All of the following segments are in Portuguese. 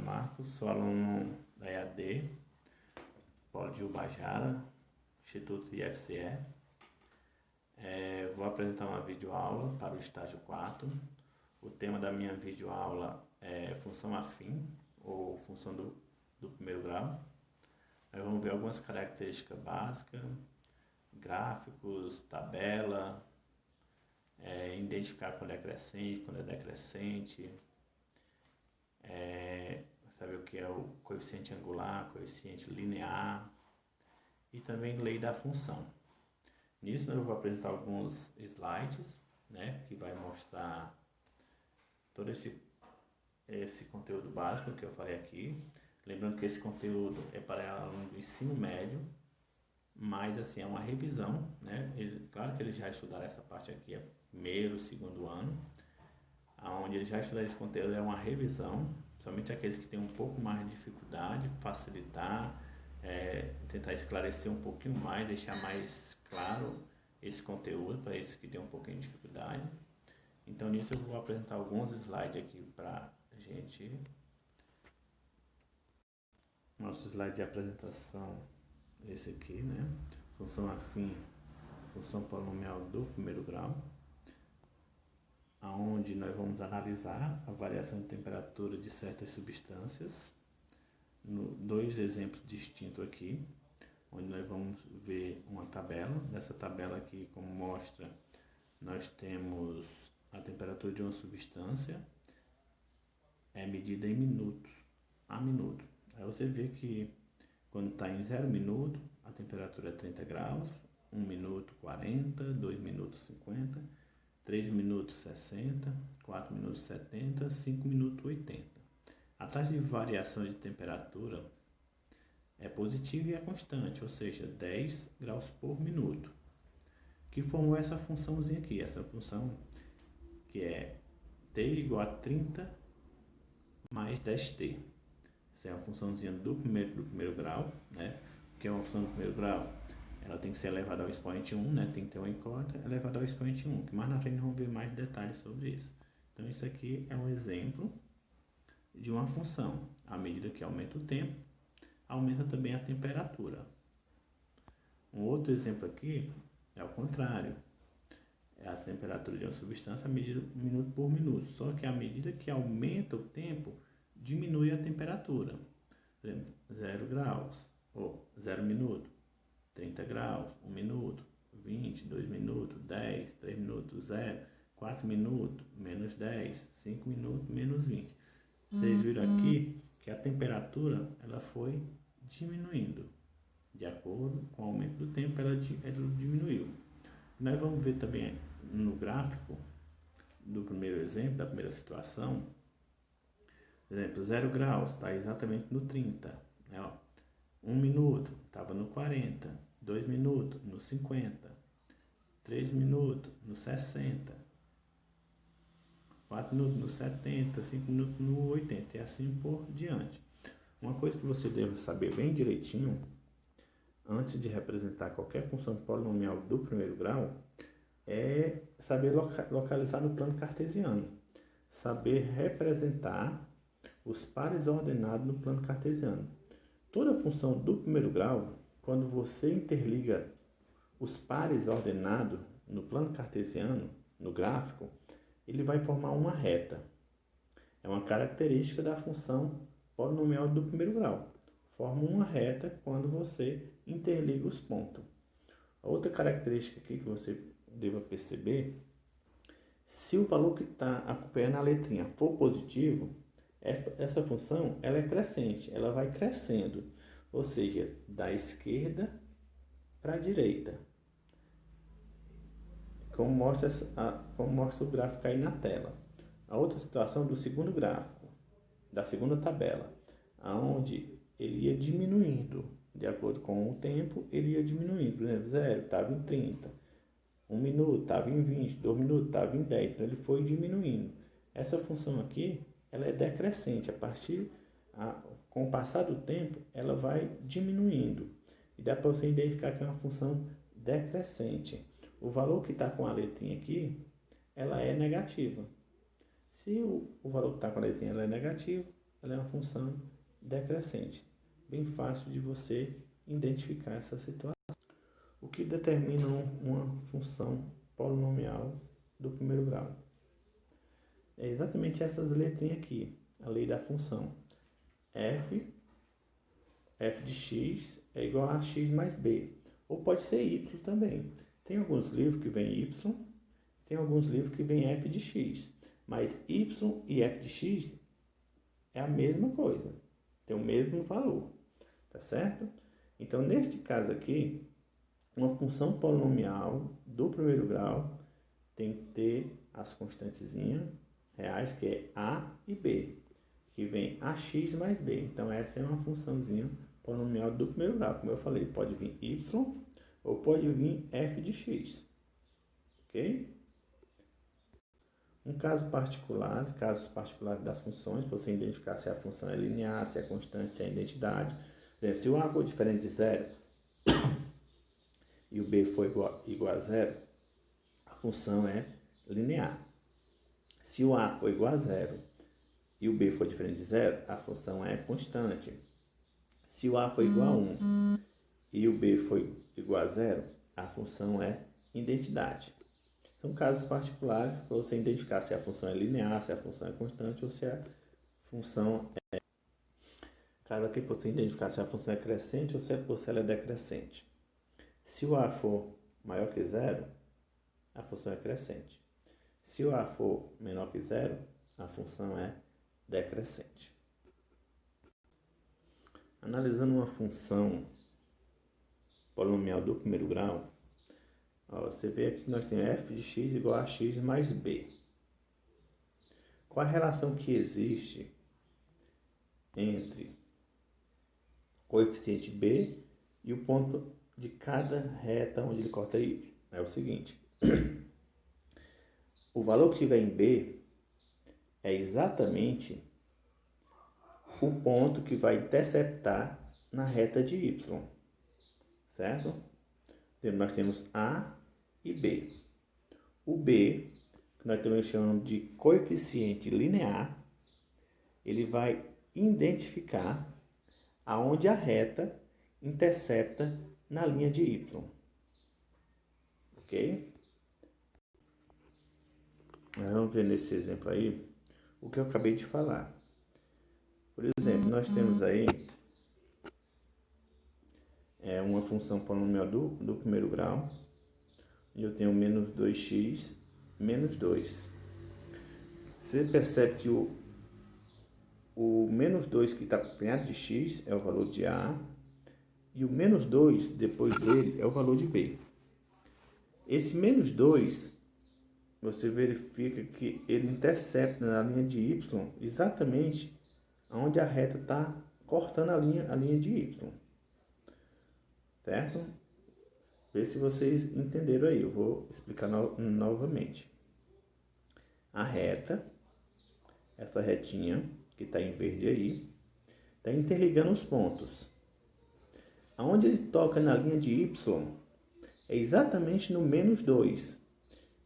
Marcos, sou aluno da EAD, Polo de Ubajara, Instituto IFCE. Vou apresentar uma videoaula para o estágio 4. O tema da minha videoaula é função afim, ou função do primeiro grau. Nós vamos ver algumas características básicas, gráficos, tabela, identificar quando é crescente, quando é decrescente, saber o que é o coeficiente angular, coeficiente linear e também lei da função. Nisso eu vou apresentar alguns slides, que vai mostrar todo esse conteúdo básico que eu falei aqui. Lembrando que esse conteúdo é para aluno do ensino médio, mas assim, é uma revisão, claro que eles já estudaram essa parte aqui, é primeiro, segundo ano, onde eles já estudaram esse conteúdo, é uma revisão, somente aqueles que têm um pouco mais de dificuldade, facilitar, tentar esclarecer um pouquinho mais, deixar mais claro esse conteúdo para esses que têm um pouquinho de dificuldade. Então nisso eu vou apresentar alguns slides aqui para a gente. Nosso slide de apresentação é esse aqui, função afim, função polinomial do primeiro grau, onde nós vamos analisar a variação de temperatura de certas substâncias. Dois exemplos distintos aqui, onde nós vamos ver uma tabela. Nessa tabela aqui, como mostra, nós temos a temperatura de uma substância, é medida em minutos a minuto. Aí você vê que quando está em 0 minuto, a temperatura é 30 graus, 1 minuto 40, 2 minutos 50, 3 minutos 60, 4 minutos 70, 5 minutos 80. A taxa de variação de temperatura é positiva e é constante, ou seja, 10 graus por minuto, que formou essa funçãozinha aqui, essa função que é t igual a 30 mais 10t. Essa é a funçãozinha do primeiro grau, que é uma função do primeiro grau. Ela tem que ser elevada ao expoente 1, tem que ter uma incógnita elevada ao expoente 1, que mais na frente vamos ver mais detalhes sobre isso. Então isso aqui é um exemplo de uma função. À medida que aumenta o tempo, aumenta também a temperatura. Um outro exemplo aqui é o contrário. É a temperatura de uma substância medida minuto por minuto. Só que à medida que aumenta o tempo, diminui a temperatura. Por exemplo, 0 graus, ou 0 minuto, 30 graus, 1 minuto, 20, 2 minutos, 10, 3 minutos, 0, 4 minutos, menos 10, 5 minutos, menos 20. Vocês viram aqui que a temperatura ela foi diminuindo. De acordo com o aumento do tempo, ela diminuiu. Nós vamos ver também no gráfico do primeiro exemplo, da primeira situação. Por exemplo, 0 graus está exatamente no 30. 1 minuto estava no 40. 2 minutos no 50. 3 minutos no 60. 4 minutos no 70. 5 minutos no 80. E assim por diante. Uma coisa que você deve saber bem direitinho, antes de representar qualquer função polinomial do primeiro grau, é saber localizar no plano cartesiano. Saber representar os pares ordenados no plano cartesiano. Toda função do primeiro grau, quando você interliga os pares ordenados no plano cartesiano, no gráfico, ele vai formar uma reta. É uma característica da função polinomial do primeiro grau. Forma uma reta quando você interliga os pontos. A outra característica aqui que você deva perceber, se o valor que está acompanhando a letrinha for positivo, essa função ela é crescente, ela vai crescendo, ou seja, da esquerda para a direita, como mostra o gráfico aí na tela. A outra situação do segundo gráfico, da segunda tabela, onde ele ia diminuindo, de acordo com o tempo, ele ia diminuindo. Por exemplo, 0 estava em 30, 1 minuto estava em 20, 2 minutos estava em 10, então ele foi diminuindo. Essa função aqui, ela é decrescente, com o passar do tempo, ela vai diminuindo. E dá para você identificar que é uma função decrescente. O valor que está com a letrinha aqui, ela é negativa. Se o valor que está com a letrinha ela é negativa, ela é uma função decrescente. Bem fácil de você identificar essa situação. O que determina uma função polinomial do primeiro grau? É exatamente essas letrinhas aqui, a lei da função. F de x é igual a x mais b. Ou pode ser y também. Tem alguns livros que vem y, tem alguns livros que vem f de x. Mas y e f de x é a mesma coisa, tem o mesmo valor, tá certo? Então, neste caso aqui, uma função polinomial do primeiro grau tem que ter as constantezinhas reais, que é a e b, que vem ax mais b. Então, essa é uma funçãozinha polinomial do primeiro grau. Como eu falei, pode vir y ou pode vir f de x, ok? Casos particulares das funções, para você identificar se a função é linear, se é constante, se é identidade. Por exemplo, se o a for diferente de zero e o b for igual a zero, a função é linear. Se o a for igual a zero e o b for diferente de zero, a função é constante. Se o a for igual a 1 e o b for igual a zero, a função é identidade. São casos particulares para você identificar se a função é linear, se a função é constante ou se a função é... Caso aqui para você identificar se a função é crescente ou se ela é decrescente. Se o a for maior que zero, a função é crescente. Se o a for menor que zero, a função é decrescente. Analisando uma função polinomial do primeiro grau, você vê aqui que nós temos f de x igual a x mais b. Qual a relação que existe entre o coeficiente b e o ponto de cada reta onde ele corta y? É o seguinte, o valor que tiver em b é exatamente o ponto que vai interceptar na reta de y, certo? Então, nós temos a e b. O b, que nós também chamamos de coeficiente linear, ele vai identificar aonde a reta intercepta na linha de y. Ok? Vamos ver nesse exemplo aí o que eu acabei de falar. Por exemplo, nós temos aí uma função polinomial do primeiro grau, e eu tenho menos 2x menos 2. Você percebe que o menos 2 que está acompanhado de x é o valor de a, e o menos 2 depois dele é o valor de b. Esse menos 2, você verifica que ele intercepta na linha de y exatamente onde a reta está cortando a linha de y. Certo? Vê se vocês entenderam aí. Eu vou explicar novamente. A reta, essa retinha que está em verde aí, está interligando os pontos. Aonde ele toca na linha de y é exatamente no menos 2,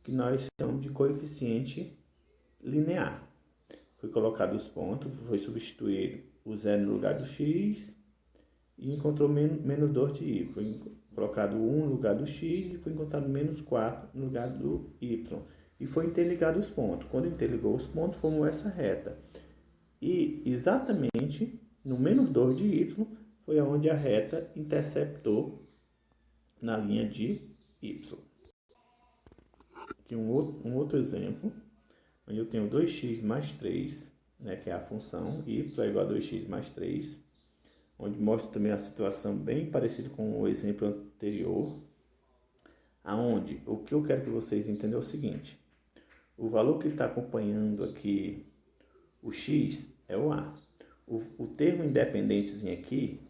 que nós chamamos de coeficiente linear. Foi colocado os pontos, foi substituído o zero no lugar do x e encontrou menos 2 de y. Foi colocado 1 no lugar do x e foi encontrado menos 4 no lugar do y. E foi interligado os pontos. Quando interligou os pontos, formou essa reta. E exatamente no menos 2 de y foi onde a reta interceptou na linha de y. Aqui um outro exemplo, onde eu tenho 2x mais 3, né, que é a função y é igual a 2x mais 3, onde mostra também a situação bem parecida com o exemplo anterior, aonde o que eu quero que vocês entendam é o seguinte: o valor que está acompanhando aqui o x é o a. O termo independentezinho aqui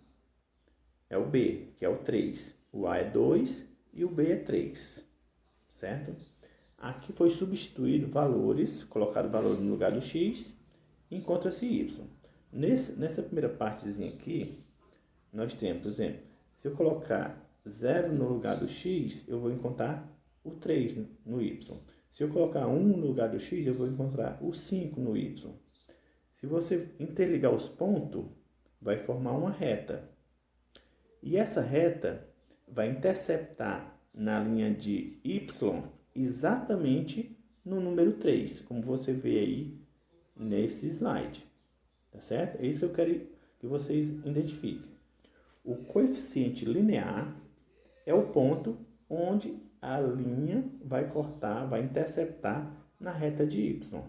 é o b, que é o 3. O a é 2 e o b é 3, certo? Aqui foi substituído valores, colocado valor no lugar do x, e encontra-se y. Nessa primeira partezinha aqui, nós temos, por exemplo, se eu colocar 0 no lugar do x, eu vou encontrar o 3 no y. Se eu colocar 1 no lugar do x, eu vou encontrar o 5 no y. Se você interligar os pontos, vai formar uma reta. E essa reta vai interceptar na linha de Y exatamente no número 3, como você vê aí nesse slide. Tá certo? É isso que eu quero que vocês identifiquem. O coeficiente linear é o ponto onde a linha vai cortar, vai interceptar na reta de Y.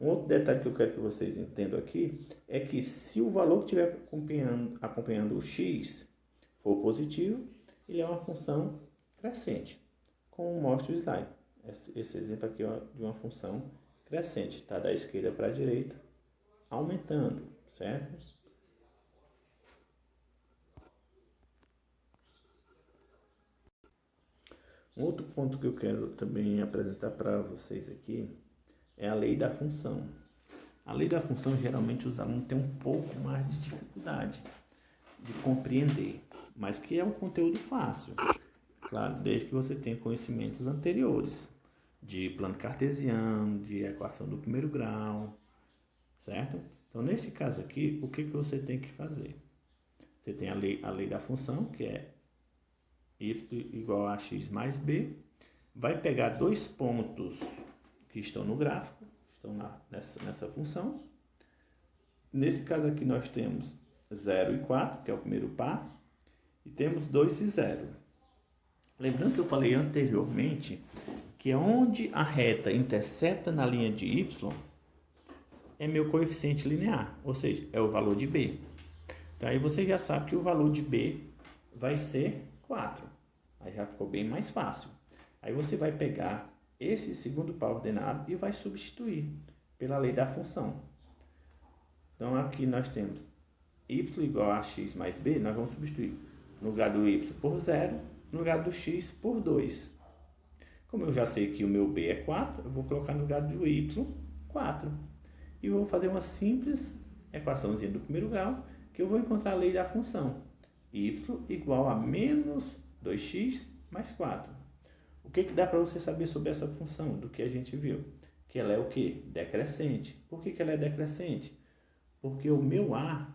Um outro detalhe que eu quero que vocês entendam aqui é que se o valor que estiver acompanhando o x for positivo, ele é uma função crescente, como mostra o slide. Esse exemplo aqui é de uma função crescente, está da esquerda para a direita, aumentando, certo? Um outro ponto que eu quero também apresentar para vocês aqui é a lei da função. A lei da função, geralmente, os alunos têm um pouco mais de dificuldade de compreender, mas que é um conteúdo fácil, claro, desde que você tenha conhecimentos anteriores de plano cartesiano, de equação do primeiro grau, certo? Então, neste caso aqui, o que você tem que fazer? Você tem a lei da função, que é y igual a x mais b, vai pegar dois pontos que estão no gráfico, estão nessa função. Nesse caso aqui nós temos 0 e 4, que é o primeiro par, e temos 2 e 0. Lembrando que eu falei anteriormente que onde a reta intercepta na linha de y é meu coeficiente linear, ou seja, é o valor de b. Então aí você já sabe que o valor de b vai ser 4. Aí já ficou bem mais fácil. Aí você vai pegar esse segundo par ordenado e vai substituir pela lei da função. Então aqui nós temos y igual a x mais b, nós vamos substituir no lugar do y por 0, no lugar do x por 2. Como eu já sei que o meu b é 4, eu vou colocar no lugar do y 4. E vou fazer uma simples equaçãozinha do primeiro grau, que eu vou encontrar a lei da função. Y igual a menos 2x mais 4. O que dá para você saber sobre essa função, do que a gente viu? Que ela é o quê? Decrescente. Por que ela é decrescente? Porque o meu a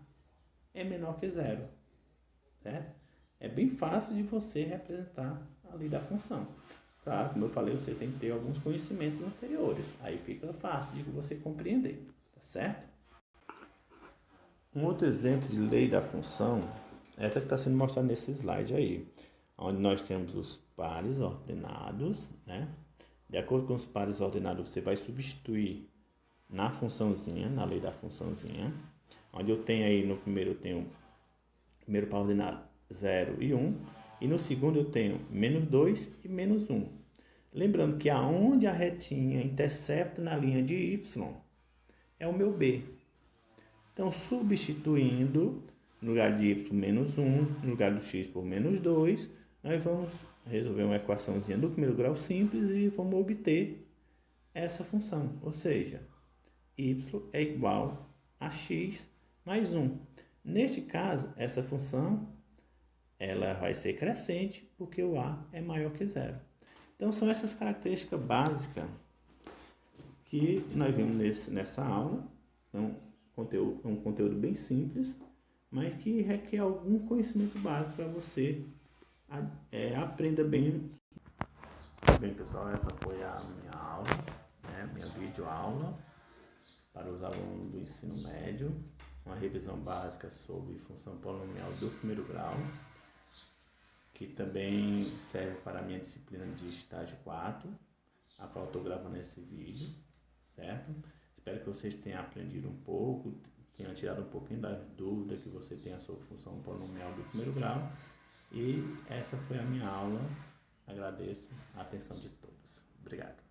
é menor que 0. Certo? É bem fácil de você representar a lei da função. Claro, como eu falei, você tem que ter alguns conhecimentos anteriores. Aí fica fácil de você compreender. Tá certo? Um outro exemplo de lei da função é essa que está sendo mostrada nesse slide aí, onde nós temos os pares ordenados, né? De acordo com os pares ordenados, você vai substituir na funçãozinha, na lei da funçãozinha, onde eu tenho aí no primeiro, eu tenho o primeiro par ordenado 0 e 1, e no segundo eu tenho menos 2 e menos 1. Lembrando que aonde a retinha intercepta na linha de y é o meu b. Então, substituindo no lugar de y por menos 1, no lugar do x por menos 2, nós vamos resolver uma equaçãozinha do primeiro grau simples e vamos obter essa função. Ou seja, y é igual a x mais 1. Neste caso, essa função ela vai ser crescente porque o a é maior que 0. Então, são essas características básicas que nós vimos nessa aula. Então, um conteúdo bem simples, mas que requer algum conhecimento básico para você aprenda bem. Bem, pessoal, essa foi a minha aula, né, minha videoaula para os alunos do ensino médio, uma revisão básica sobre função polinomial do primeiro grau, que também serve para a minha disciplina de estágio 4, a qual eu estou gravando esse vídeo, certo? Espero que vocês tenham aprendido um pouco, tenham tirado um pouquinho das dúvidas que você tenha sobre função polinomial do primeiro grau. E essa foi a minha aula. Agradeço a atenção de todos. Obrigado.